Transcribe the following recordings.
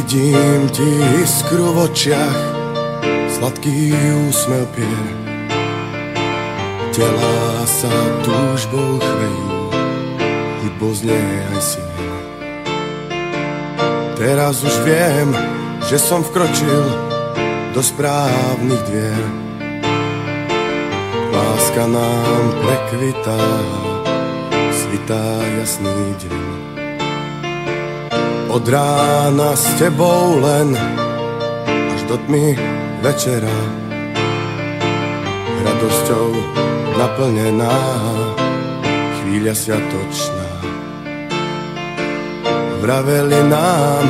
Vidím ti iskru v očiach, sladký úsmev pier. Telá sa túžbou chvejú, hudbou znie aj sien. Teraz už viem, že som vkročil do správnych dvier. Láska nám prekvitá, svitá jasný deň. Od rána s tebou len až do tmy večera, radosťou naplnená chvíľa sviatočná. Vraveli nám,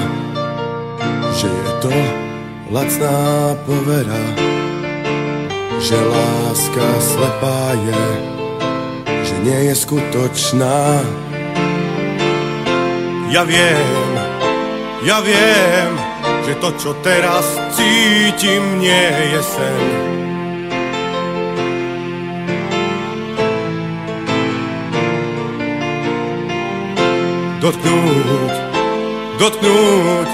že je to lacná povera, že láska slepá je, že nie je skutočná. Ja viem, že to, čo teraz cítim, nie je sen. Dotknúť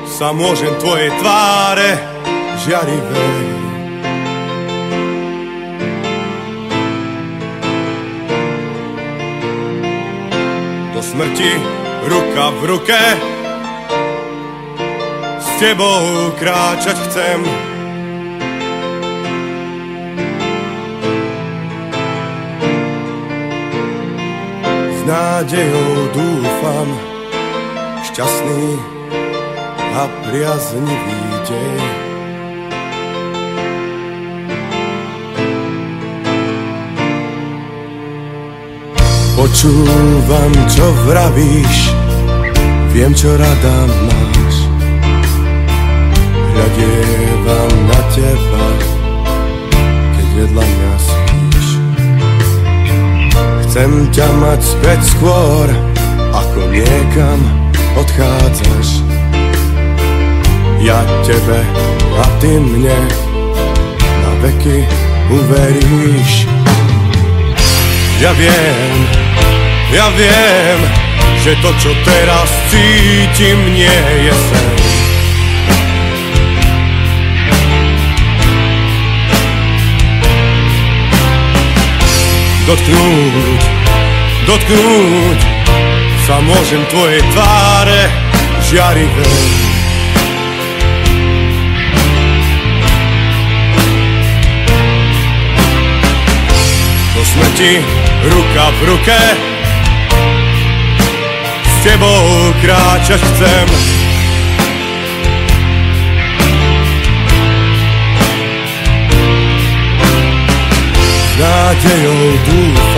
sa môžem tvojej tváre žiarivej. Do smrti ruka v ruke s tebou kráčať chcem. S nádejou dúfam, šťastný a priaznivý deň. Počúvam, čo vravíš, viem, čo rada máš. Hľadievam na teba, keď vedľa mňa spíš. Chcem ťa mať späť skôr, ako niekam odchádzaš. Ja tebe a ty mne na veky uveríš. Ja viem, že to, čo teraz cítim, nie je sen. Dotknúť sa môžem tvojej tváre žiarivej. Do smrti ruka v ruke s tebou kráčať chcem. S nádejou dúfam,